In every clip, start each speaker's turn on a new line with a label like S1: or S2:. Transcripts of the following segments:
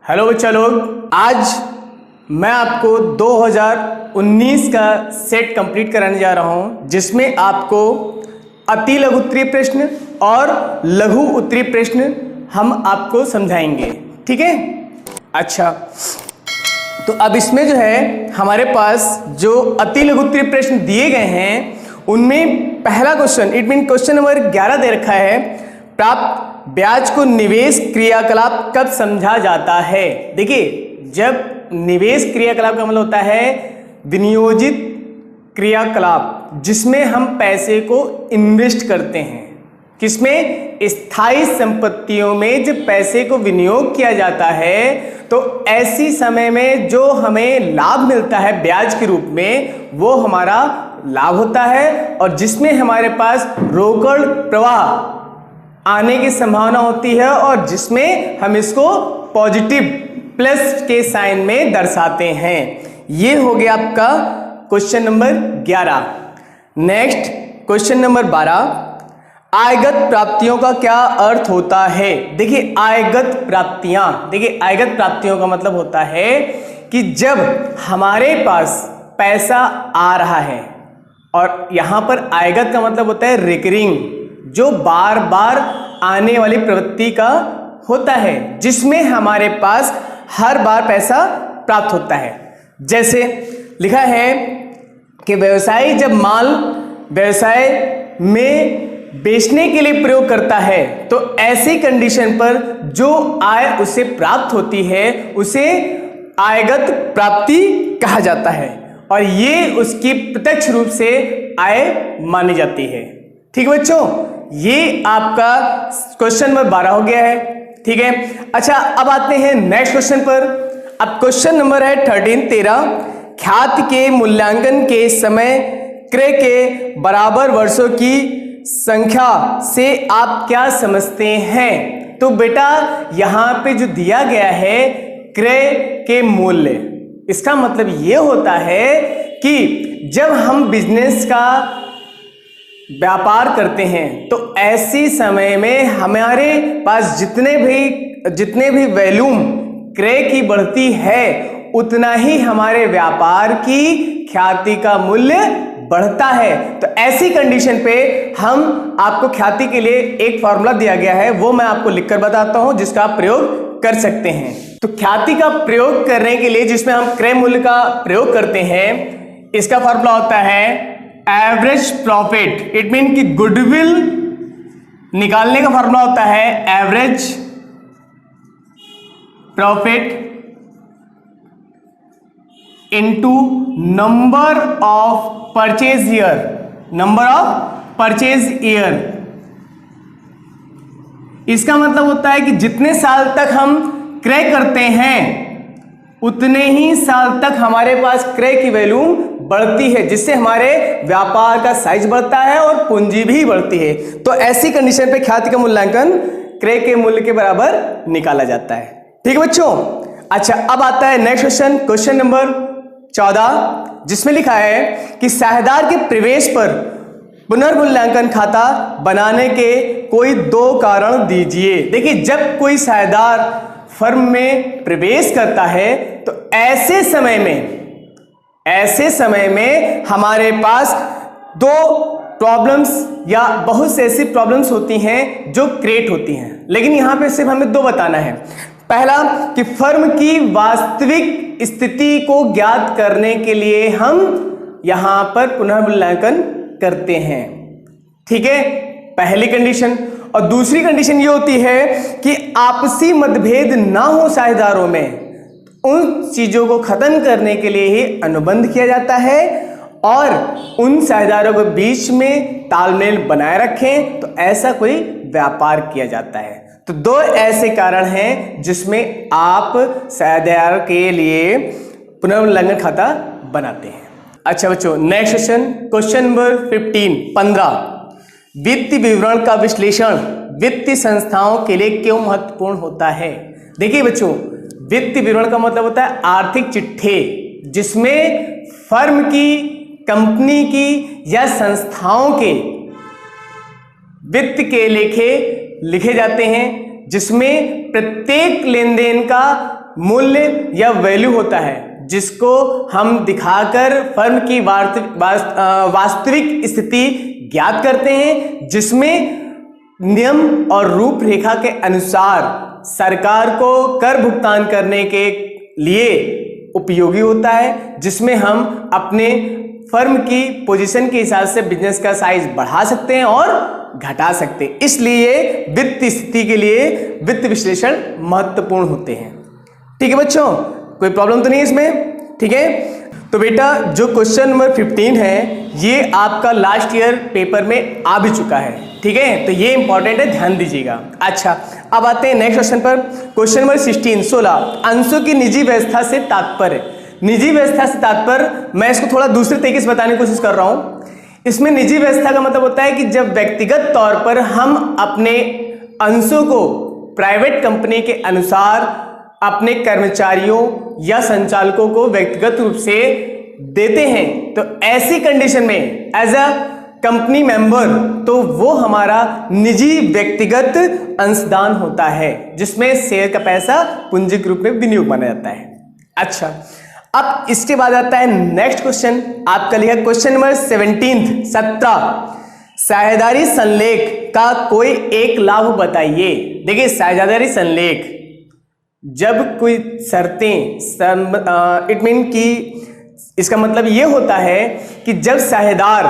S1: Hello बच्चा लोग, आज मैं आपको 2019 का सेट कंप्लीट कराने जा रहा हूं, जिसमें आपको अति लघु उत्तरीय प्रश्न और लघु उत्तरीय प्रश्न हम आपको समझाएंगे। ठीक है। अच्छा, तो अब इसमें जो है हमारे पास जो अति लघु उत्तरीय प्रश्न दिए गए हैं उनमें पहला question, it mean question number 11 दे रखा है, प्राप्त ब्याज को निवेश क्रियाकलाप कब समझा जाता है। देखिए, जब निवेश क्रियाकलाप का मतलब होता है विनियोजित क्रियाकलाप, जिसमें हम पैसे को इन्वेस्ट करते हैं। किसमें? स्थायी संपत्तियों में जब पैसे को विनियोग किया जाता है तो ऐसी समय में जो हमें लाभ मिलता है ब्याज के रूप में, वो हमारा लाभ होता है, और जिसमें हमारे पास रोकड़ प्रवाह आने की संभावना होती है, और जिसमें हम इसको पॉजिटिव प्लस के साइन में दर्शाते हैं। ये हो गया आपका question number 11। Next question number 12, आयगत प्राप्तियों का क्या अर्थ होता है। देखिए, आयगत प्राप्तियों का मतलब होता है कि जब हमारे पास पैसा आ रहा है, और यहां पर आयगत का मतलब होता है रिकरिंग, जो बार बार आने वाली प्रवृत्ति का होता है, जिसमें हमारे पास हर बार पैसा प्राप्त होता है। जैसे लिखा है कि व्यवसायी जब माल व्यवसाय में बेचने के लिए प्रयोग करता है तो ऐसी कंडीशन पर जो आय उसे प्राप्त होती है उसे आयगत प्राप्ति कहा जाता है, और ये उसकी प्रत्यक्ष रूप से आय मानी जाती है। ठीक है बच्चों, ये आपका क्वेश्चन नंबर 12 हो गया है। ठीक है। अच्छा, अब आते हैं नेक्स्ट क्वेश्चन पर। अब क्वेश्चन नंबर है 13, ख्याति के मूल्यांकन के समय क्रय के बराबर वर्षों की संख्या से आप क्या समझते हैं। तो बेटा, यहां पे जो दिया गया है क्रय के मूल्य, इसका मतलब ये होता है कि जब हम बिजनेस का व्यापार करते हैं तो ऐसी समय में हमारे पास जितने भी वैल्यूम क्रय की बढ़ती है, उतना ही हमारे व्यापार की ख्याति का मूल्य बढ़ता है। तो ऐसी कंडीशन पे हम आपको ख्याति के लिए एक फॉर्मूला दिया गया है, वो मैं आपको लिखकर बताता हूं, जिसका आप प्रयोग कर सकते हैं। तो ख्याति का प्रयोग करने के लिए, जिसमें हम क्रय मूल्य का प्रयोग करते हैं, इसका फॉर्मूला होता है एवरेज प्रॉफिट। इट मीन कि गुडविल निकालने का फॉर्मूला होता है average profit into number of purchase year. इसका मतलब होता है कि जितने साल तक हम क्रय करते हैं उतने ही साल तक हमारे पास क्रय की वैल्यू बढ़ती है, जिससे हमारे व्यापार का साइज बढ़ता है और पूंजी भी बढ़ती है। तो ऐसी कंडीशन पे ख्याति का मूल्यांकन क्रय के मूल्य के बराबर निकाला जाता है। ठीक है बच्चों। अच्छा, अब आता है नेक्स्ट क्वेश्चन, क्वेश्चन नंबर 14, जिसमें लिखा है कि साझेदार के प्रवेश पर पुनर्मूल्यांकन खाता बनाने के कोई 2 कारण दीजिए। देखिए, जब कोई साझेदार फर्म में प्रवेश करता है तो ऐसे समय में हमारे पास 2 प्रॉब्लम्स या बहुत से ऐसी प्रॉब्लम्स होती हैं जो क्रिएट होती हैं, लेकिन यहां पे सिर्फ हमें 2 बताना है। पहला कि फर्म की वास्तविक स्थिति को ज्ञात करने के लिए हम यहां पर पुनर्मूल्यांकन करते हैं। ठीक है, पहली कंडीशन। और दूसरी कंडीशन ये होती है कि आपसी मतभेद ना हो साझेदारों में, उन चीजों को खत्म करने के लिए ही अनुबंध किया जाता है, और उन साझेदारों के बीच में तालमेल बनाए रखें तो ऐसा कोई व्यापार किया जाता है। तो 2 ऐसे कारण हैं जिसमें आप साझेदार के लिए पुनर्मूल्यांकन खाता बनाते हैं। अच्छा बच्चों, नेक्स्ट क्वेश्चन, क्वेश्चन नंबर 15, वित्तीय विवरण का विश्लेषण वित्तीय संस्थाओं के लिए क्यों महत्वपूर्ण होता है। देखिए बच्चों, वित्तीय विवरण का मतलब होता है आर्थिक चिट्ठे, जिसमें फर्म की, कंपनी की या संस्थाओं के वित्त के लेखे लिखे जाते हैं, जिसमें प्रत्येक लेन देन का मूल्य या वैल्यू होता है जिसको हम दिखाकर फर्म की वास्तविक स्थिति ज्ञात करते हैं, जिसमें नियम और रूपरेखा के अनुसार सरकार को कर भुगतान करने के लिए उपयोगी होता है, जिसमें हम अपने फर्म की पोजीशन के हिसाब से बिजनेस का साइज बढ़ा सकते हैं और घटा सकते हैं। इसलिए वित्त स्थिति के लिए वित्त विश्लेषण महत्वपूर्ण होते हैं। ठीक है बच्चों, कोई प्रॉब्लम तो नहीं है इसमें? ठीक है, तो बेटा जो क्वेश्चन नंबर 15 है ये आपका लास्ट ईयर पेपर में आ भी चुका है। ठीक है, तो ये इंपॉर्टेंट है, ध्यान दीजिएगा। अच्छा, अब आते हैं नेक्स्ट क्वेश्चन पर। क्वेश्चन नंबर 16 अंशों की निजी व्यवस्था से तात्पर्य। निजी व्यवस्था से तात्पर्य मैं इसको थोड़ा दूसरे तरीके से बताने की कोशिश कर रहा हूं। इसमें निजी व्यवस्था का मतलब होता है कि जब व्यक्तिगत तौर पर हम अपने अंशों को प्राइवेट कंपनी के अनुसार अपने कर्मचारियों या संचालकों को व्यक्तिगत रूप से देते हैं, तो ऐसी कंडीशन में एज अ कंपनी मेंबर तो वो हमारा निजी व्यक्तिगत अंशदान होता है, जिसमें शेयर का पैसा पूंजीक रूप में विनियोग माना जाता है। अच्छा, अब इसके बाद आता है नेक्स्ट क्वेश्चन, आपका लिखा क्वेश्चन नंबर 17 साझेदारी संलेख का कोई एक लाभ बताइए। देखिए, साझेदारी संलेख जब कोई शर्तें इट मीन कि इसका मतलब यह होता है कि जब साझेदार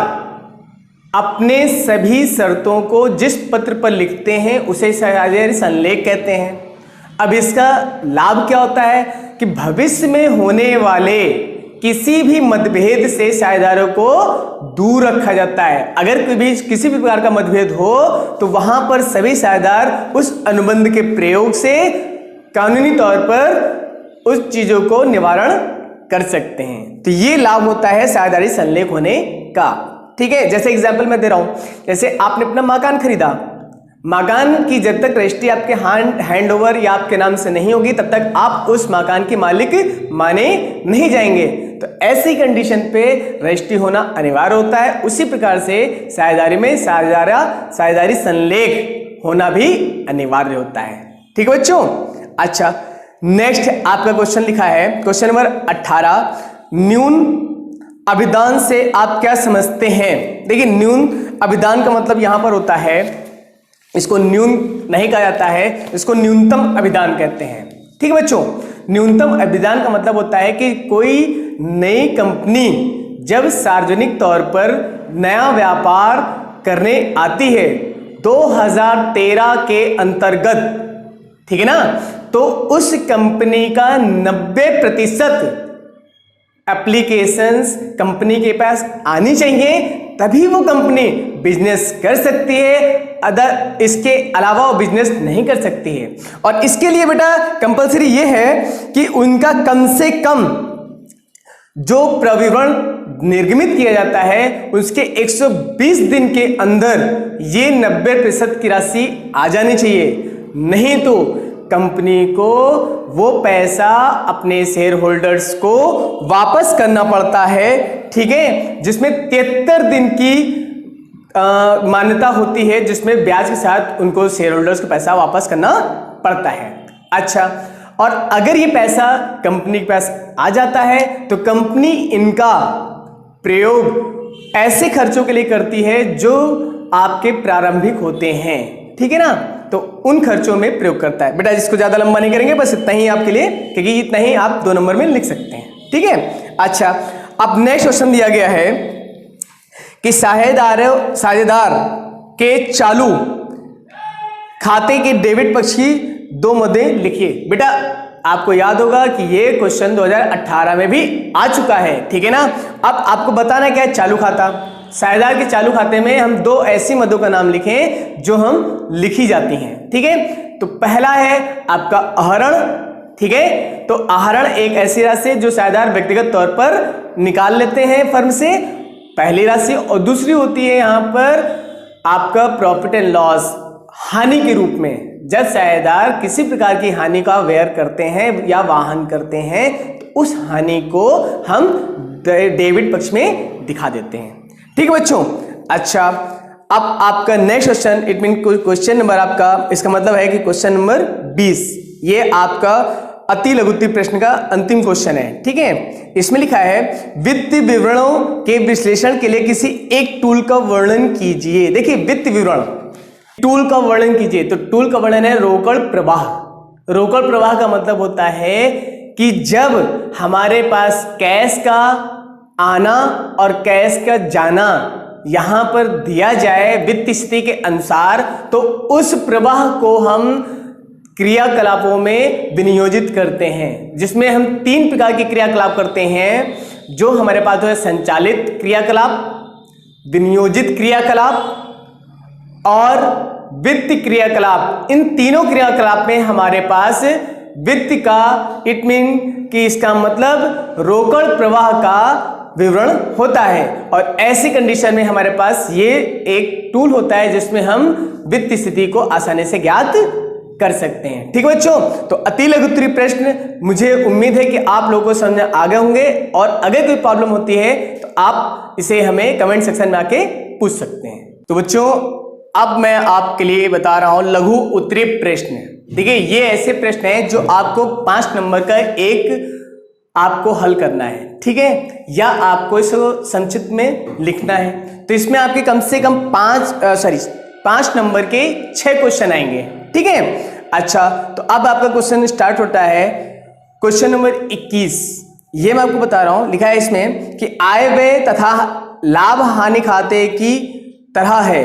S1: अपने सभी शर्तों को जिस पत्र पर लिखते हैं उसे साझेदारी संलेख कहते हैं। अब इसका लाभ क्या होता है कि भविष्य में होने वाले किसी भी मतभेद से साझेदारों को दूर रखा जाता है। अगर कोई भी किसी भी प्रकार का मतभेद हो तो वहां पर सभी साझेदार उस अनुबंध के प्रयोग से कानूनी तौर पर उस चीजों को निवारण कर सकते हैं। तो ये लाभ होता है साझेदारी संलेख होने का। ठीक है, जैसे एग्जांपल मैं दे रहा हूं, जैसे आपने अपना मकान खरीदा, मकान की जब तक रजिस्ट्री आपके हैंड ओवर या आपके नाम से नहीं होगी तब तक आप उस मकान के मालिक माने नहीं जाएंगे। तो ऐसी कंडीशन पे रजिस्ट्री होना अनिवार्य होता है। उसी प्रकार से साझेदारी में साझेदारी संलेख होना भी अनिवार्य होता है। ठीक है बच्चों। अच्छा, नेक्स्ट आपका क्वेश्चन लिखा है क्वेश्चन नंबर 18 न्यून अभिदान से आप क्या समझते हैं। देखिए, न्यून अभिदान का मतलब यहां पर होता है, इसको न्यून नहीं कहा जाता है, इसको न्यूनतम अभिदान कहते हैं। ठीक है बच्चों, न्यूनतम अभिदान का मतलब होता है कि कोई नई कंपनी जब सार्वजनिक तौर पर नया व्यापार करने आती है 2013 के अंतर्गत, ठीक है ना, तो उस कंपनी का 90% एप्लीकेशंस कंपनी के पास आनी चाहिए, तभी वो कंपनी बिजनेस कर सकती है। इसके अलावा वो बिजनेस नहीं कर सकती है। और इसके लिए बेटा कंपलसरी ये है कि उनका कम से कम जो प्रविवरण निर्गमित किया जाता है उसके 120 दिन के अंदर ये 90% की राशि आ जानी चाहिए, नहीं तो कंपनी को वो पैसा अपने शेयर होल्डर्स को वापस करना पड़ता है। ठीक है, जिसमें 73 दिन की मान्यता होती है, जिसमें ब्याज के साथ उनको शेयर होल्डर्स को पैसा वापस करना पड़ता है। अच्छा, और अगर ये पैसा कंपनी के पास आ जाता है तो कंपनी इनका प्रयोग ऐसे खर्चों के लिए करती है जो आपके प्रारंभिक होते हैं। ठीक है ना, तो उन खर्चों में प्रयोग करता है। बेटा जिसको ज्यादा लंबा नहीं करेंगे, बस इतना ही आपके लिए, क्योंकि इतना ही आप 2 नंबर में लिख सकते हैं। ठीक है। अच्छा, अब नेक्स्ट क्वेश्चन दिया गया है कि साझेदार के चालू खाते के डेबिट पक्ष की 2 मदें लिखिए। बेटा आपको याद होगा कि ये क्वेश्चन 2018 में भी आ चुका है। ठीक है ना। अब आपको बताना क्या है, चालू खाता। साझेदार के चालू खाते में हम 2 ऐसी मदों का नाम लिखें जो हम लिखी जाती हैं। ठीक है, तो पहला है आपका आहरण। ठीक है, तो आहरण एक ऐसी राशि है जो साझेदार व्यक्तिगत तौर पर निकाल लेते हैं फर्म से, पहली राशि। और दूसरी होती है यहां पर आपका प्रॉफिट एंड लॉस, हानि के रूप में। जब साझेदार किसी प्रकार की हानि का व्यय करते हैं या वाहन करते हैं तो उस हानि को हम डेबिट पक्ष में दिखा देते हैं। ठीक है बच्चों। अच्छा, अब आपका next question, it mean question number आपका, इसका मतलब है कि क्वेश्चन नंबर 20, ये आपका अति लघुत्तरीय प्रश्न का अंतिम क्वेश्चन है। ठीक है, इसमें लिखा है वित्त विवरणों के विश्लेषण के लिए किसी एक टूल का वर्णन कीजिए। देखिए वित्त विवरण टूल का वर्णन कीजिए, तो टूल का वर्णन है रोकड़ प्रवाह। रोकड़ प्रवाह का मतलब होता है कि जब हमारे पास कैश का आना और कैश का जाना यहां पर दिया जाए वित्त स्थिति के अनुसार, तो उस प्रवाह को हम क्रियाकलापों में विनियोजित करते हैं, जिसमें हम 3 प्रकार के क्रियाकलाप करते हैं जो हमारे पास है संचालित क्रियाकलाप, विनियोजित क्रियाकलाप और वित्त क्रियाकलाप। इन तीनों क्रियाकलाप में हमारे पास वित्त का इट मीन कि इसका मतलब रोकड़ प्रवाह का विवरण होता है, और ऐसी कंडीशन में हमारे पास ये एक टूल होता है जिसमें हम वित्त स्थिति को आसानी से ज्ञात कर सकते हैं। ठीक है बच्चों, तो अति लघुत्तरीय प्रश्न मुझे उम्मीद है कि आप लोगों को समझ आ गए होंगे, और अगर कोई प्रॉब्लम होती है तो आप इसे हमें कमेंट सेक्शन में आके पूछ सकते हैं। तो बच्चों अब मैं आपके लिए बता रहा हूं लघु उत्तरीय प्रश्न। देखिए ये ऐसे प्रश्न हैं जो आपको 5 नंबर का एक आपको हल करना है, ठीक है, या आपको इसको संक्षिप्त में लिखना है। तो इसमें आपके कम से कम 5 नंबर के 6 क्वेश्चन आएंगे। ठीक है, अच्छा तो अब आपका क्वेश्चन स्टार्ट होता है क्वेश्चन नंबर 21। ये मैं आपको बता रहा हूं, लिखा है इसमें कि आय व्यय तथा लाभ हानि खाते की तरह है,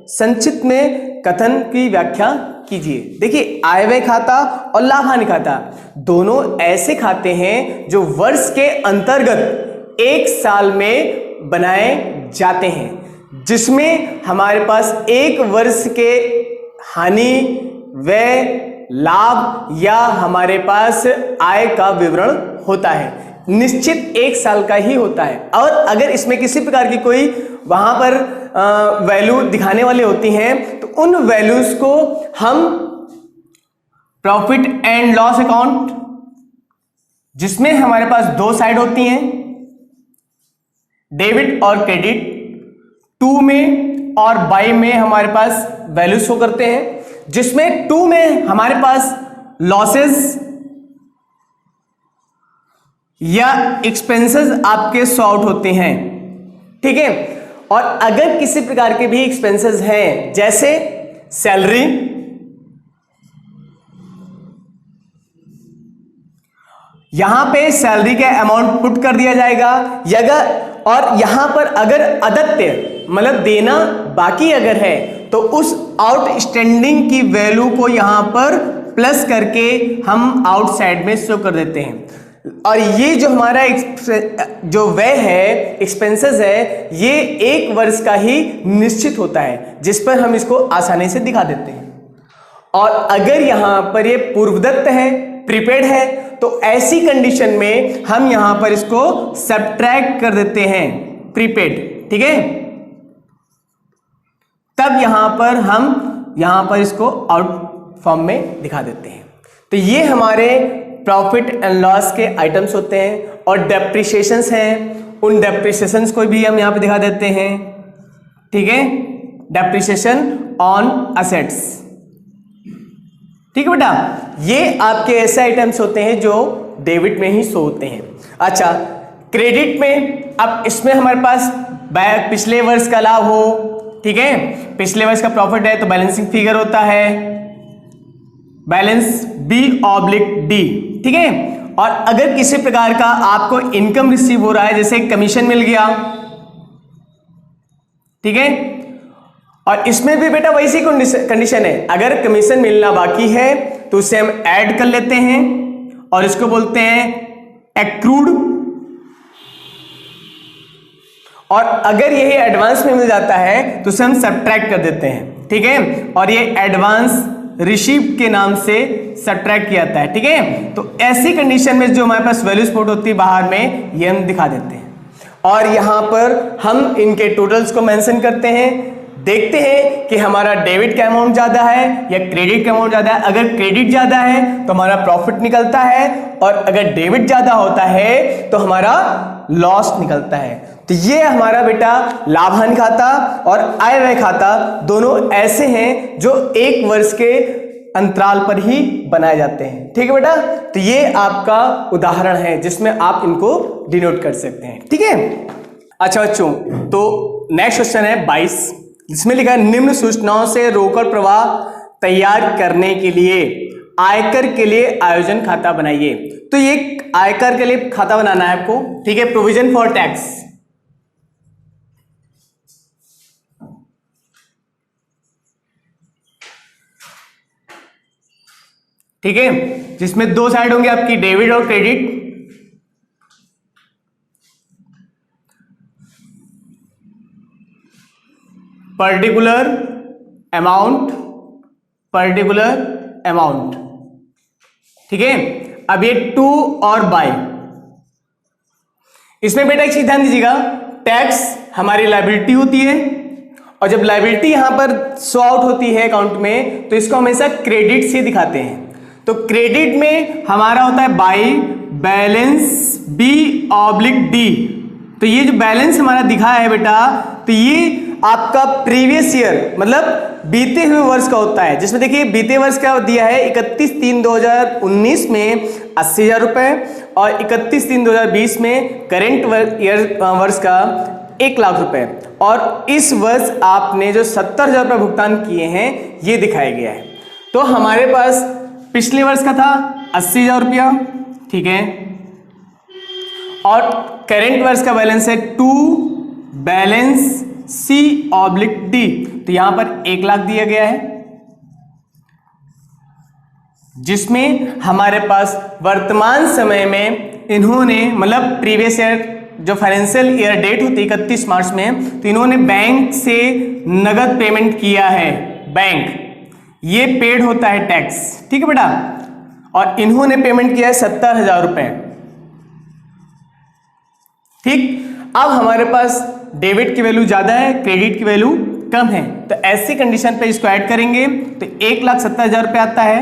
S1: संक्षिप्त में कथन की व्याख्या कीजिए। देखिए आय व्यय खाता और लाभ हानि खाता दोनों ऐसे खाते हैं जो वर्ष के अंतर्गत एक साल में बनाए जाते हैं, जिसमें हमारे पास एक वर्ष के हानि व्यय लाभ या हमारे पास आय का विवरण होता है, निश्चित एक साल का ही होता है। और अगर इसमें किसी प्रकार की कोई वहां पर वैल्यू दिखाने वाली होती हैं तो उन वैल्यूज को हम प्रॉफिट एंड लॉस अकाउंट, जिसमें हमारे पास 2 साइड होती हैं डेबिट और क्रेडिट, 2 में और बाई में हमारे पास वैल्यू शो करते हैं, जिसमें 2 में हमारे पास लॉसेस या एक्सपेंसेस आपके शो आउट होते हैं। ठीक है, और अगर किसी प्रकार के भी एक्सपेंसेस हैं जैसे सैलरी, यहां पे सैलरी का अमाउंट पुट कर दिया जाएगा, और यहां पर अगर अदत्य मतलब देना बाकी अगर है तो उस आउटस्टैंडिंग की वैल्यू को यहां पर प्लस करके हम आउटसाइड में शो कर देते हैं। और ये जो हमारा जो व्यय है एक्सपेंसेस है ये एक वर्ष का ही निश्चित होता है, जिस पर हम इसको आसानी से दिखा देते हैं। और अगर यहां पर ये पूर्वदत्त है प्रीपेड है तो ऐसी कंडीशन में हम यहां पर इसको सब्ट्रैक्ट कर देते हैं प्रीपेड। ठीक है, तब यहां पर इसको आउट फॉर्म में दिखा देते हैं। तो ये हमारे प्रॉफिट एंड लॉस के आइटम्स होते हैं, और डेप्रिसिएशंस हैं, उन डेप्रिसिएशंस को भी हम यहां पे दिखा देते हैं। ठीक है, डेप्रिसिएशन ऑन असेट्स। ठीक है बेटा, ये आपके ऐसे आइटम्स होते हैं जो डेबिट में ही शो होते हैं। अच्छा क्रेडिट में, अब इसमें हमारे पास पिछले वर्ष का लाभ हो, ठीक है, पिछले वर्ष का प्रॉफिट है तो बैलेंसिंग फिगर होता है बैलेंस B/D। ठीक है, और अगर किसी प्रकार का आपको इनकम रिसीव हो रहा है जैसे कमीशन मिल गया, ठीक है, और इसमें भी बेटा वैसी कंडीशन है, अगर कमीशन मिलना बाकी है तो उसे हम ऐड कर लेते हैं और इसको बोलते हैं एक्रूड, और अगर यही एडवांस में मिल जाता है तो उसे हम सब्ट्रैक्ट कर देते हैं। ठीक है, और ये एडवांस रिसीव्ड के नाम से सब्ट्रैक्ट किया जाता है। ठीक है, तो ऐसी कंडीशन में जो हमारे पास वैल्यू स्पॉट होती है बाहर में, ये हम दिखा देते हैं, और यहां पर हम इनके टोटल्स को मेंशन करते हैं, देखते हैं कि हमारा डेबिट का अमाउंट ज्यादा है या क्रेडिट का अमाउंट ज्यादा है। अगर क्रेडिट ज्यादा है तो हमारा प्रॉफिट निकलता है, और अगर डेबिट ज्यादा होता है तो हमारा लॉस निकलता है। तो ये हमारा बेटा लाभ हानि खाता और आय व्यय खाता दोनों ऐसे हैं जो एक वर्ष के अंतराल पर ही बनाए जाते हैं। ठीक है बेटा, तो ये आपका उदाहरण है जिसमें आप इनको डिनोट कर सकते हैं। ठीक है, अच्छा बच्चों, तो नेक्स्ट क्वेश्चन है 22, जिसमें लिखा है निम्न सूचनाओं से रोकड़ प्रवाह तैयार करने के लिए आयकर के लिए आयोजन खाता बनाइए। तो ये आयकर के लिए खाता बनाना है आपको। ठीक है, प्रोविजन फॉर टैक्स। ठीक है, जिसमें दो साइड होंगे आपकी, डेबिट और credit. Particular amount, particular amount. ठीक है, अब ये टू और बाय। इसमें बेटा एक चीज ध्यान दीजिएगा, टैक्स हमारी लायबिलिटी होती है, और जब लायबिलिटी यहां पर शो आउट होती है अकाउंट में, तो इसको हमेशा क्रेडिट से दिखाते हैं। तो क्रेडिट में हमारा होता है बाय बैलेंस B/D। तो ये जो बैलेंस हमारा दिखा है बेटा, तो ये आपका प्रीवियस ईयर मतलब बीते हुए वर्ष का होता है, जिसमें देखिए बीते वर्ष का दिया है 31/3/2019 में 80,000 रुपए, और 31/3/2020 में करेंट वर्ष का 1 लाख रुपए, और इस वर्ष आपने जो 70,000 रुपए भुगतान किए हैं ये दिखाया गया है। तो हमारे पास पिछले वर्ष का था 80,000 रुपया, ठीक है, और करेंट वर्ष का बैलेंस है 2 बैलेंस C/D। तो यहां पर 1 लाख दिया गया है, जिसमें हमारे पास वर्तमान समय में इन्होंने मतलब प्रीवियस ईयर जो फाइनेंशियल ईयर डेट होती है 31 मार्च में, तो इन्होंने बैंक से नगद पेमेंट किया है। बैंक ये पेड होता है टैक्स। ठीक है बेटा, और इन्होंने पेमेंट किया है 70,000 रुपए। ठीक, अब हमारे पास डेबिट की वैल्यू ज्यादा है, क्रेडिट की वैल्यू कम है, तो ऐसी कंडीशन पे इसको ऐड करेंगे तो 1,70,000 रुपये आता है,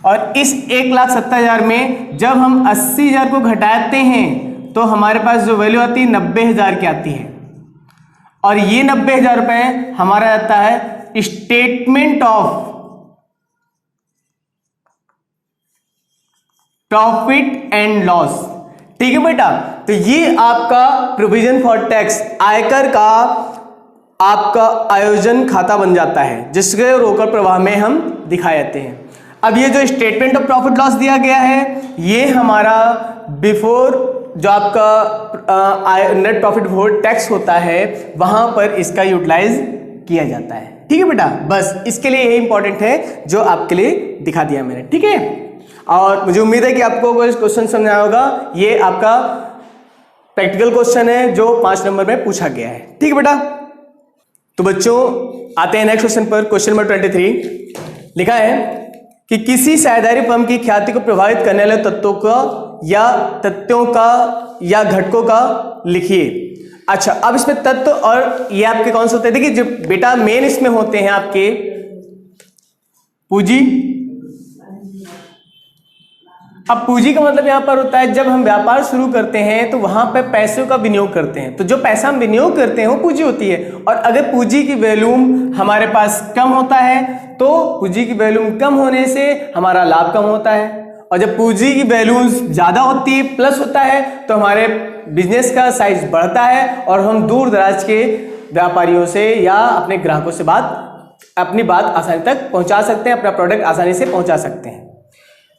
S1: और इस 1,70,000 में जब हम 80,000 को घटाते हैं तो हमारे पास जो वैल्यू आती है 90,000 की आती है, और ये 90,000 रुपये हमारा आता है statement of profit and loss. ठीक है बेटा, तो ये आपका प्रोविजन फॉर टैक्स आयकर का आपका आयोजन खाता बन जाता है, जिसके रोकड़ प्रवाह में हम दिखाए जाते हैं। अब ये जो स्टेटमेंट ऑफ प्रॉफिट लॉस दिया गया है, ये हमारा बिफोर जो आपका नेट प्रॉफिट बिफोर टैक्स होता है वहां पर इसका यूटिलाइज किया जाता है। ठीक है बेटा, बस इसके लिए यही इंपॉर्टेंट है जो आपके लिए दिखा दिया मैंने। ठीक है, और मुझे उम्मीद है कि आपको क्वेश्चन समझ आया होगा। ये आपका प्रैक्टिकल क्वेश्चन है जो 5 नंबर में पूछा गया है। ठीक है बेटा, तो बच्चों आते हैं नेक्स्ट क्वेश्चन पर। क्वेश्चन नंबर 23 लिखा है कि किसी साझेदारी फर्म की ख्याति को प्रभावित करने वाले तत्वों का या घटकों का लिखिए। अच्छा, अब इसमें तत्व और ये आपके कौन से होते हैं? देखिए जो बेटा मेन इसमें होते हैं आपके पूंजी। अब पूंजी का मतलब यहां पर होता है जब हम व्यापार शुरू करते हैं तो वहां पर पैसों का विनियोग करते हैं, तो जो पैसा हम विनियोग करते हैं वो पूंजी होती है। और अगर पूंजी की वैल्यूम हमारे पास कम होता है तो पूंजी की वैल्यूम कम होने से हमारा लाभ कम होता है, और जब पूंजी की वैल्यूम ज्यादा होती है, प्लस होता है, तो हमारे बिजनेस का साइज बढ़ता है और हम दूर दराज के व्यापारियों से या अपने ग्राहकों से अपनी बात आसानी तक पहुंचा सकते हैं, अपना प्रोडक्ट आसानी से पहुंचा सकते हैं।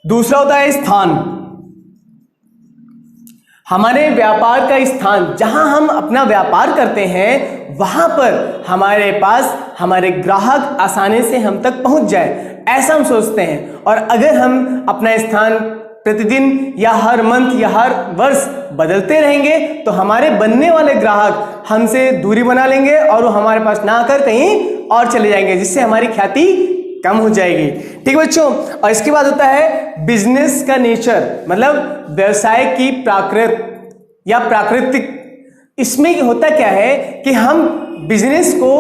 S1: दूसरा होता है स्थान। हमारे व्यापार का स्थान, जहां हम अपना व्यापार करते हैं वहां पर हमारे पास हमारे ग्राहक आसानी से हम तक पहुंच जाए, ऐसा हम सोचते हैं। और अगर हम अपना स्थान प्रतिदिन या हर मंथ या हर वर्ष बदलते रहेंगे तो हमारे बनने वाले ग्राहक हमसे दूरी बना लेंगे और वो हमारे पास ना आकर कहीं और चले जाएंगे, जिससे हमारी ख्याति कम हो जाएगी। ठीक है बच्चों, और इसके बाद होता है बिजनेस का नेचर, मतलब व्यवसाय की प्राकृतिक। इसमें होता क्या है कि हम बिजनेस को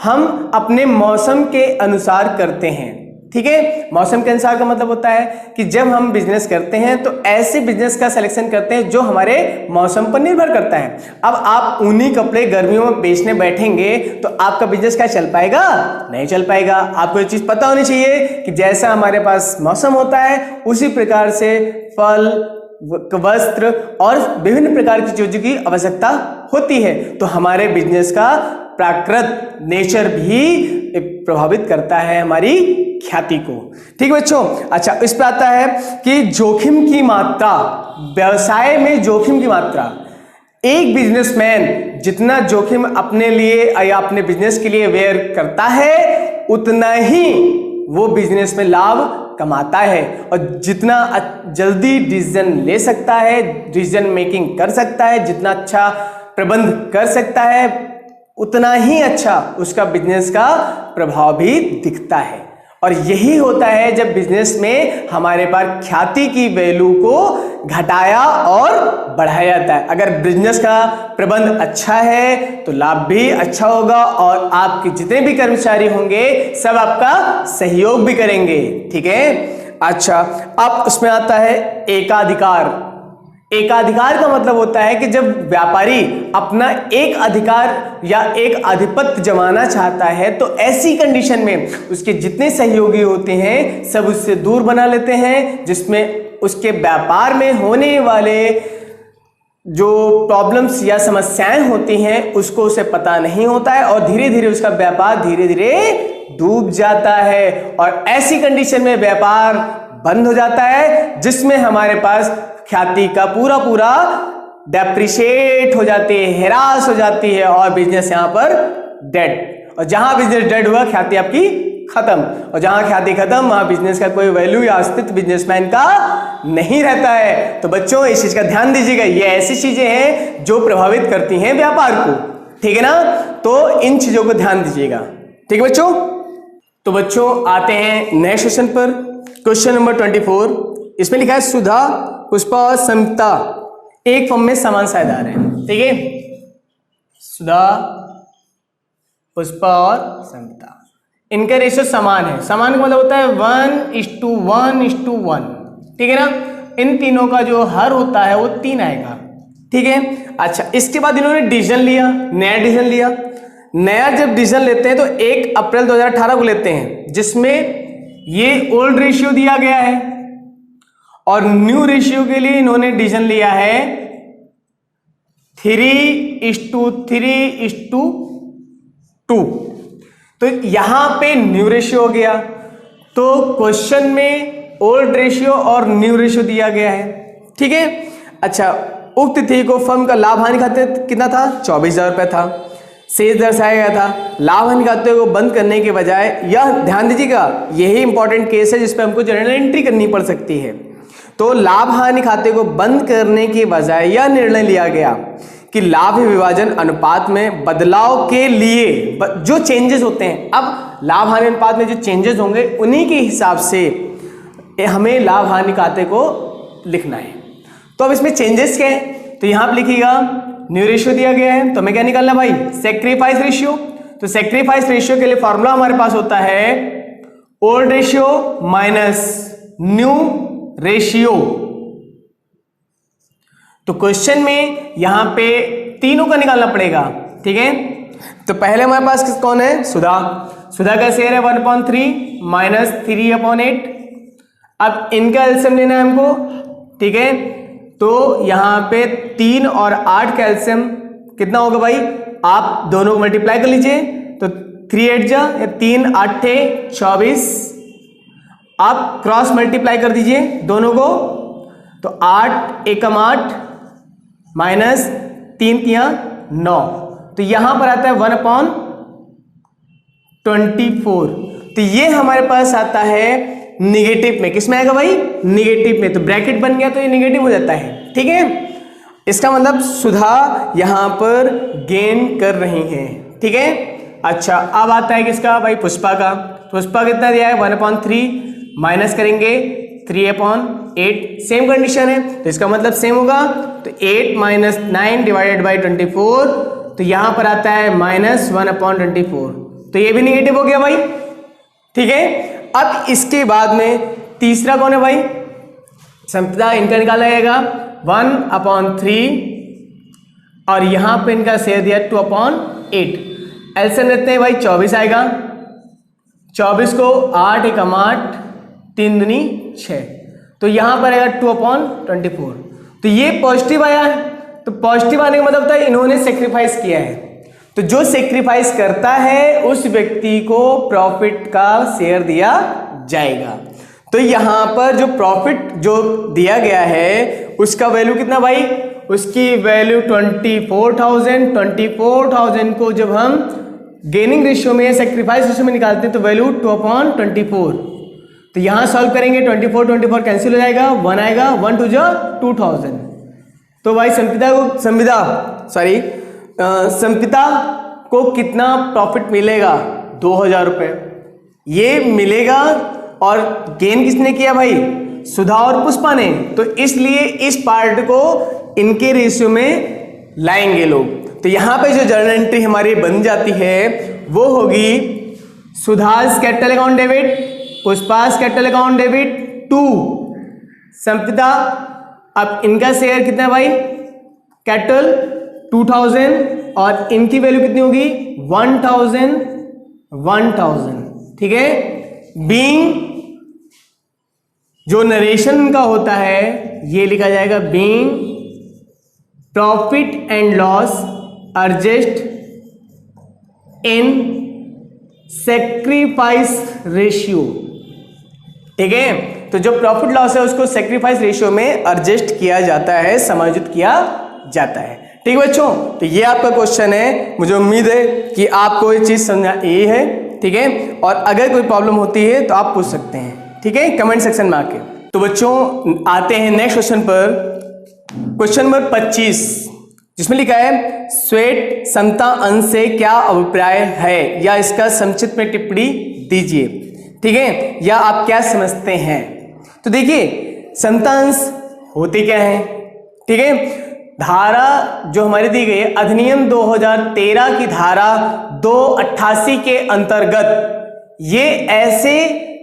S1: हम अपने मौसम के अनुसार करते हैं। ठीक है। मौसम के अनुसार का मतलब होता है कि जब हम बिजनेस करते हैं तो ऐसे बिजनेस का सिलेक्शन करते हैं जो हमारे मौसम पर निर्भर करता है। अब आप ऊनी कपड़े गर्मियों में बेचने बैठेंगे तो आपका बिजनेस क्या चल पाएगा? नहीं चल पाएगा। आपको ये चीज पता होनी चाहिए कि जैसा हमारे पास मौसम होता है उसी प्रकार से फल, वस्त्र और विभिन्न प्रकार की चीजों की आवश्यकता होती है। तो हमारे बिजनेस का प्राकृत नेचर भी प्रभावित करता है हमारी ख्याति को। ठीक है बच्चों। अच्छा, इस पर आता है कि जोखिम की मात्रा, व्यवसाय में जोखिम की मात्रा। एक बिजनेसमैन जितना जोखिम अपने लिए या अपने बिजनेस के लिए वेयर करता है उतना ही वो बिजनेस में लाभ कमाता है, और जितना जल्दी डिसीजन ले सकता है, डिसीजन मेकिंग कर सकता है, जितना अच्छा प्रबंध कर सकता है उतना ही अच्छा उसका बिजनेस का प्रभाव भी दिखता है। और यही होता है जब बिजनेस में हमारे पास ख्याति की वैल्यू को घटाया और बढ़ाया जाता है। अगर बिजनेस का प्रबंध अच्छा है तो लाभ भी अच्छा होगा और आपके जितने भी कर्मचारी होंगे सब आपका सहयोग भी करेंगे। ठीक है। अच्छा, अब उसमें आता है एकाधिकार। एकाधिकार का मतलब होता है कि जब व्यापारी अपना एक अधिकार या एक आधिपत्य जमाना चाहता है तो ऐसी कंडीशन में उसके जितने सहयोगी होते हैं सब उससे दूर बना लेते हैं, जिसमें उसके व्यापार में होने वाले जो प्रॉब्लम्स या समस्याएं होती हैं उसको उसे पता नहीं होता है और धीरे धीरे उसका व्यापार धीरे धीरे डूब जाता है। और ऐसी कंडीशन में व्यापार बंद हो जाता है जिसमें हमारे पास ख्याति का पूरा डेप्रिशिएट हो जाती है, हैरास हो जाती है और बिजनेस यहां पर डेड। और जहां बिजनेस डेड हुआ ख्याति आपकी खत्म, और जहां ख्याति खत्म वहां बिजनेस का कोई वैल्यू या अस्तित्व बिजनेसमैन का नहीं रहता है। तो बच्चों इस चीज का ध्यान दीजिएगा, ये ऐसी चीजें हैं जो प्रभावित करती हैं व्यापार को। ठीक है ना, तो इन चीजों को ध्यान दीजिएगा। ठीक है बच्चों। तो बच्चों आते हैं नए सेशन पर। क्वेश्चन नंबर 24, इसमें लिखा है सुधा, पुष्पा और संयुक्ता एक फॉर्म में समान साझेदार हैं। ठीक है, सुधा, पुष्पा और संयुक्ता, इनका रेशियो समान है। समान का मतलब होता है 1:1:1। ठीक है ना। इन तीनों का जो हर होता है वो 3 आएगा। ठीक है। अच्छा, इसके बाद इन्होंने डिसीजन लिया, नया डिसीजन लिया। नया जब डिसीजन लेते हैं तो 1 अप्रैल 2018 को लेते हैं, जिसमें ये ओल्ड रेशियो दिया गया है और न्यू रेशियो के लिए इन्होंने डिसीजन लिया है 3:3:2। तो यहां पे न्यू रेशियो हो गया। तो क्वेश्चन में ओल्ड रेशियो और न्यू रेशियो दिया गया है। ठीक है। अच्छा, उक्त तिथि को फर्म का लाभ हानि खाते कितना था? 24,000 रुपए था। शेष दर्शाया गया था। लाभ हानि खाते को बंद करने के बजाय, यह ध्यान दीजिएगा, यही इंपॉर्टेंट केस है जिसपे हमको जर्नल एंट्री करनी पड़ सकती है। तो लाभ हानि खाते को बंद करने के बजाय यह निर्णय लिया गया कि लाभ विभाजन अनुपात में बदलाव के लिए जो चेंजेस होते हैं, अब लाभ हानि अनुपात में जो चेंजेस होंगे उन्हीं के हिसाब से हमें लाभ हानि खाते को लिखना है। तो अब इसमें चेंजेस क्या है? तो यहां पर लिखिएगा न्यू रेशियो दिया गया है तो हमें क्या निकालना भाई? Sacrifice ratio. तो सैक्रिफाइस रेशियो के लिए फॉर्मूला हमारे पास होता है old ratio minus new ratio. तो क्वेश्चन में यहां पे तीनों का निकालना पड़ेगा। ठीक है। तो पहले हमारे पास कौन है? सुधा। सुधा का शेयर है 1/3 माइनस 3/8। अब इनका एलसीएम लेना है हमको। ठीक है। तो यहां पे 3 और 8 का एलसीएम कितना होगा भाई? आप दोनों को मल्टीप्लाई कर लीजिए। तो 3 8 या 3 8 24। आप क्रॉस मल्टीप्लाई कर दीजिए दोनों को। तो 8 एकम 8 माइनस 3 3 9। तो यहां पर आता है 1/24। तो ये हमारे पास आता है निगेटिव में। किसमें आएगा भाई? निगेटिव में। तो ब्रैकेट बन गया तो ये निगेटिव हो जाता है। ठीक है। इसका मतलब सुधा यहां पर गेन कर रही हैं। ठीक है। अच्छा, अब आता है किसका भाई? पुष्पा का। पुष्पा कितना दिया है? 1/3 माइनस करेंगे 3/8। सेम कंडीशन है तो इसका मतलब सेम होगा। तो 8 - 9 डिवाइडेड बाई 24। तो यहां पर आता है -1/24। तो ये भी निगेटिव हो गया भाई। ठीक है। अब इसके बाद में तीसरा कौन है भाई, संपदा, इनका निकाला जाएगा 1/3 और यहां पे इनका शेयर दिया 2/8। एलसीएम लेते हैं भाई 24 आएगा, 24 को 8 एकम 8 3 दूनी 6, तो यहां पर आएगा 2/24। तो ये पॉजिटिव आया है, तो पॉजिटिव आने का मतलब होता है इन्होंने सेक्रीफाइस किया है। तो जो सेक्रीफाइस करता है उस व्यक्ति को प्रॉफिट का शेयर दिया जाएगा। तो यहां पर जो प्रॉफिट जो दिया गया है उसका वैल्यू कितना भाई, उसकी वैल्यू 24,000 को जब हम गेनिंग रेशियो में सेक्रीफाइस रेशियो में निकालते हैं तो वैल्यू 2/24। तो यहां सॉल्व करेंगे 24 कैंसिल हो जाएगा, 1 आएगा, 1 2 2000। तो भाई संपिता को कितना प्रॉफिट मिलेगा, 2000 रुपए ये मिलेगा। और गेन किसने किया भाई, सुधा और पुष्पा ने, तो इसलिए इस पार्ट को इनके रेशियो में लाएंगे लोग। तो यहां पे जो जर्नल एंट्री हमारी बन जाती है वो होगी Sudha's capital account debit, Pushpa's capital account debit to Sampita. अब इनका शेयर कितना है भाई, कैपिटल 2000 और इनकी वैल्यू कितनी होगी 1000, ठीक है। बीइंग जो नरेशन का होता है ये लिखा जाएगा being profit and loss adjust in sacrifice ratio, ठीक है। तो जो प्रॉफिट लॉस है उसको सेक्रीफाइस रेशियो में एडजस्ट किया जाता है, समायोजित किया जाता है, ठीक है बच्चों। तो ये आपका क्वेश्चन है, मुझे उम्मीद है कि आपको ये चीज समझ ये है, ठीक है। और अगर कोई प्रॉब्लम होती है तो आप पूछ सकते हैं, ठीक है, कमेंट सेक्शन में आके। तो बच्चों आते हैं नेक्स्ट क्वेश्चन पर, क्वेश्चन नंबर 25 जिसमें लिखा है श्वेत समता अंश से क्या अभिप्राय है, या इसका संक्षिप्त में टिप्पणी दीजिए, ठीक है, या आप क्या समझते हैं। तो देखिए समता अंश होते क्या है, ठीक है। धारा जो हमारी दी गई है अधिनियम 2013 की धारा 288 के अंतर्गत ये ऐसे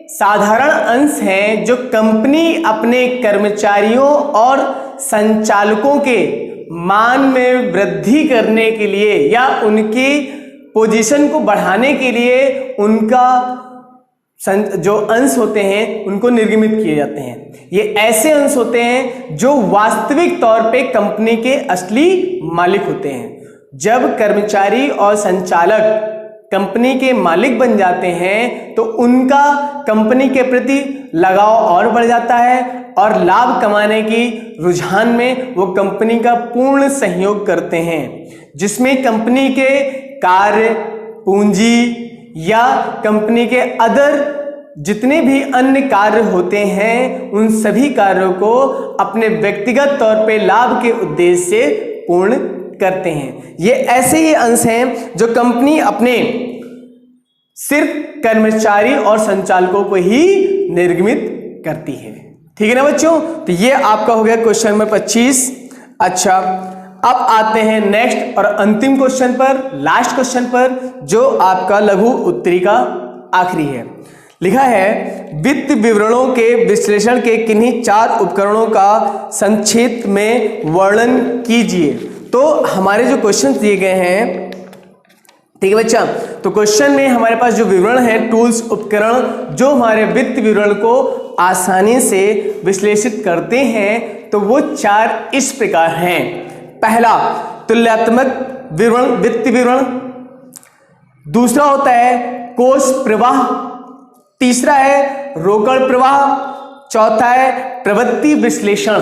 S1: साधारण अंश हैं जो कंपनी अपने कर्मचारियों और संचालकों के मान में वृद्धि करने के लिए या उनकी पोजीशन को बढ़ाने के लिए उनका जो अंश होते हैं उनको निर्गमित किए जाते हैं। ये ऐसे अंश होते हैं जो वास्तविक तौर पे कंपनी के असली मालिक होते हैं। जब कर्मचारी और संचालक कंपनी के मालिक बन जाते हैं तो उनका कंपनी के प्रति लगाव और बढ़ जाता है और लाभ कमाने की रुझान में वो कंपनी का पूर्ण सहयोग करते हैं, जिसमें कंपनी के कार्य, पूंजी या कंपनी के अदर जितने भी अन्य कार्य होते हैं उन सभी कार्यों को अपने व्यक्तिगत तौर पे लाभ के उद्देश्य से पूर्ण करते हैं। ये ऐसे ही अंश हैं जो कंपनी अपने सिर्फ कर्मचारी और संचालकों को ही निर्गमित करती है, ठीक है ना बच्चों। तो ये आपका हो गया क्वेश्चन नंबर 25। अच्छा, अब आते हैं नेक्स्ट और अंतिम क्वेश्चन पर, लास्ट क्वेश्चन पर, जो आपका लघु उत्तरी का आखिरी है। लिखा है वित्त विवरणों के विश्लेषण के किन्हीं 4 उपकरणों का संक्षेप में वर्णन कीजिए। तो हमारे जो क्वेश्चन दिए गए हैं, ठीक है बच्चा, तो क्वेश्चन में हमारे पास जो विवरण है, टूल्स, उपकरण जो हमारे वित्त विवरण को आसानी से विश्लेषित करते हैं, तो वो 4 इस प्रकार हैं। पहला तुलनात्मक विवरण, वित्त विवरण। दूसरा होता है कोष प्रवाह। तीसरा है रोकड़ प्रवाह। चौथा है प्रवृत्ति विश्लेषण,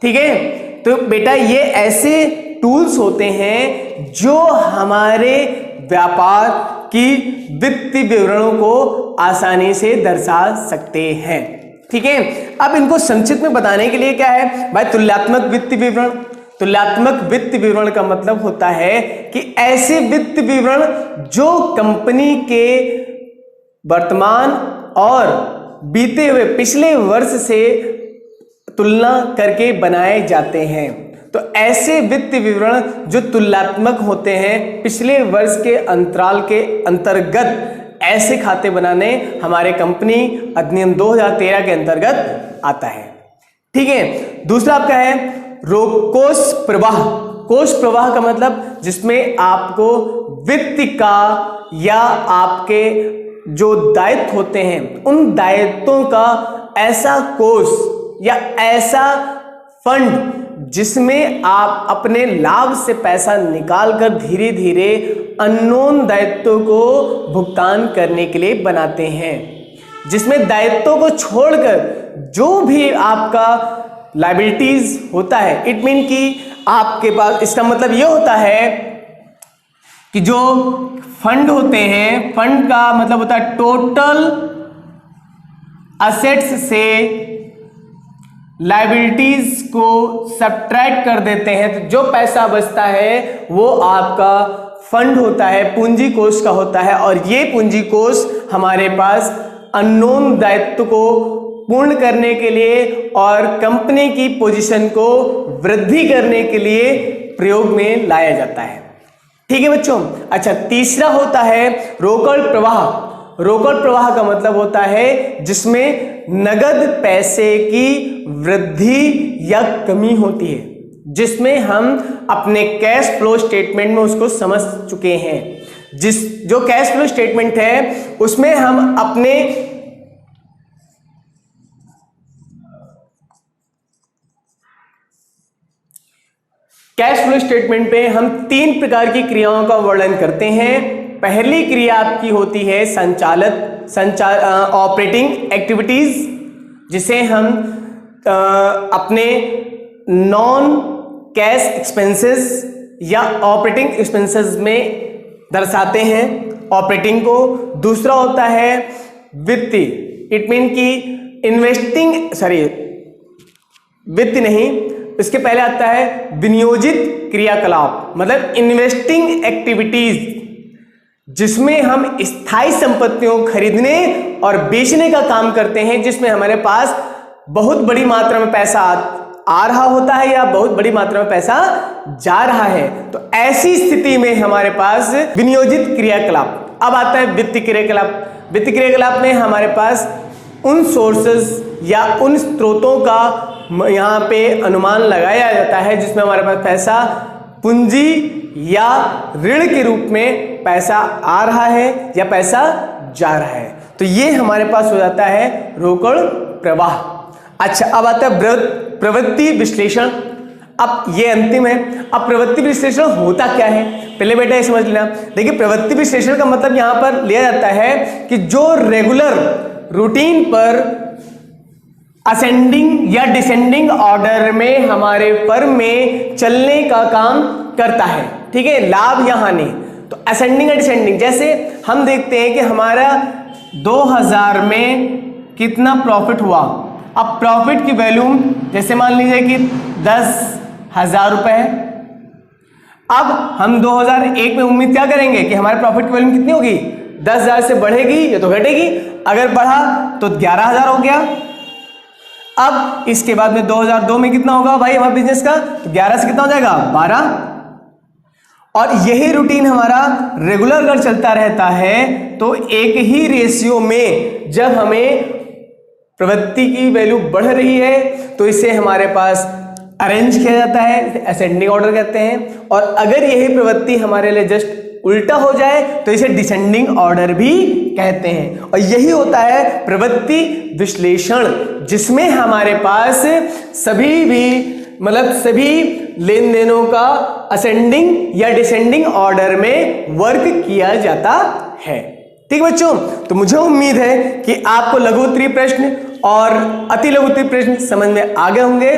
S1: ठीक है। तो बेटा ये ऐसे टूल्स होते हैं जो हमारे व्यापार की वित्तीय विवरणों को आसानी से दर्शा सकते हैं, ठीक है। अब इनको संक्षिप्त में बताने के लिए क्या है भाई, तुलनात्मक वित्तीय विवरण। तुलनात्मक वित्त विवरण का मतलब होता है कि ऐसे वित्त विवरण जो कंपनी के वर्तमान और बीते हुए पिछले वर्ष से तुलना करके बनाए जाते हैं। तो ऐसे वित्त विवरण जो तुलनात्मक होते हैं, पिछले वर्ष के अंतराल के अंतर्गत ऐसे खाते बनाने हमारे कंपनी अधिनियम 2013 के अंतर्गत आता है। ठीक है, दूसरा आपका है कोष प्रवाह। कोष प्रवाह का मतलब जिसमें आपको वित्त का या आपके जो दायित्व होते हैं उन दायित्वों का ऐसा कोष या ऐसा फंड जिसमें आप अपने लाभ से पैसा निकालकर धीरे धीरे अननोन दायित्वों को भुगतान करने के लिए बनाते हैं, जिसमें दायित्वों को छोड़कर जो भी आपका लायबिलिटीज होता है, इट मीन कि आपके पास, इसका मतलब ये होता है कि जो फंड होते हैं, फंड का मतलब होता है टोटल असेट्स से लायबिलिटीज को सब्ट्रैक्ट कर देते हैं, तो जो पैसा बचता है वो आपका फंड होता है, पूंजी कोष का होता है। और ये पूंजी कोष हमारे पास अननोन दायित्व को पूर्ण करने के लिए और कंपनी की पोजीशन को वृद्धि करने के लिए प्रयोग में लाया जाता है। ठीक है बच्चों। अच्छा, तीसरा होता है रोकड़ प्रवाह। रोकड़ प्रवाह का मतलब होता है जिसमें नगद पैसे की वृद्धि या कमी होती है, जिसमें हम अपने कैश फ्लो स्टेटमेंट में उसको समझ चुके हैं। जो कैश फ्लो स्टेटमेंट है उसमें हम अपने कैश फ्लो स्टेटमेंट पे हम 3 प्रकार की क्रियाओं का वर्णन करते हैं। पहली क्रिया आपकी होती है ऑपरेटिंग एक्टिविटीज, जिसे हम अपने नॉन कैश एक्सपेंसेस या ऑपरेटिंग एक्सपेंसेस में दर्शाते हैं ऑपरेटिंग को। दूसरा होता है वित्तीय, इट मीन की वित्त नहीं, इसके पहले आता है विनियोजित क्रियाकलाप, मतलब इन्वेस्टिंग एक्टिविटीज, जिसमें हम स्थायी संपत्तियों को खरीदने और बेचने का काम करते हैं, जिसमें हमारे पास बहुत बड़ी मात्रा में पैसा आ रहा होता है या बहुत बड़ी मात्रा में पैसा जा रहा है। तो ऐसी स्थिति में हमारे पास विनियोजित क्रियाकलाप। अब आता है वित्तीय क्रियाकलाप। वित्तीय क्रियाकलाप में हमारे पास उन सोर्सेस या उन स्रोतों का यहाँ पे अनुमान लगाया जाता है जिसमें हमारे पास पैसा पूंजी या ऋण के रूप में पैसा आ रहा है या पैसा जा रहा है। तो ये हमारे पास हो जाता है रोकड़ प्रवाह। अच्छा, अब आता है प्रवृत्ति विश्लेषण। अब ये अंतिम है। अब प्रवृत्ति विश्लेषण होता क्या है, पहले बेटा ये समझ लेना। देखिए, प्रवृत्ति विश्लेषण का मतलब यहां पर लिया जाता है कि जो रेगुलर रूटीन पर असेंडिंग या डिसेंडिंग ऑर्डर में हमारे फर्म में चलने का काम करता है। ठीक है, लाभ या हानि। तो असेंडिंग या डिसेंडिंग, जैसे हम देखते हैं कि हमारा 2000 में कितना प्रॉफिट हुआ। अब प्रॉफिट की वैल्यू जैसे मान लीजिए कि 10,000 रुपए है। अब हम 2001 में उम्मीद क्या करेंगे कि हमारे प्रॉफिट की वैल्यू कितनी होगी, 10,000 से बढ़ेगी या तो घटेगी। अगर बढ़ा तो 11,000 हो गया। अब इसके बाद में 2002 में कितना होगा भाई हमारे बिजनेस का, तो 11 से कितना हो जाएगा, 12। और यही रूटीन हमारा रेगुलर अगर चलता रहता है तो एक ही रेशियो में जब हमें प्रवृत्ति की वैल्यू बढ़ रही है तो इसे हमारे पास अरेंज किया जाता है, असेंडिंग ऑर्डर कहते हैं। और अगर यही प्रवृत्ति हमारे लिए जस्ट उल्टा हो जाए तो इसे डिसेंडिंग ऑर्डर भी कहते हैं। और यही होता है प्रवृत्ति विश्लेषण, जिसमें हमारे पास सभी लेन देनों का असेंडिंग या डिसेंडिंग ऑर्डर में वर्क किया जाता है। ठीक बच्चों, तो मुझे उम्मीद है कि आपको लघु उत्तरीय प्रश्न और अति लघु उत्तरीय प्रश्न समझ में आ गए होंगे।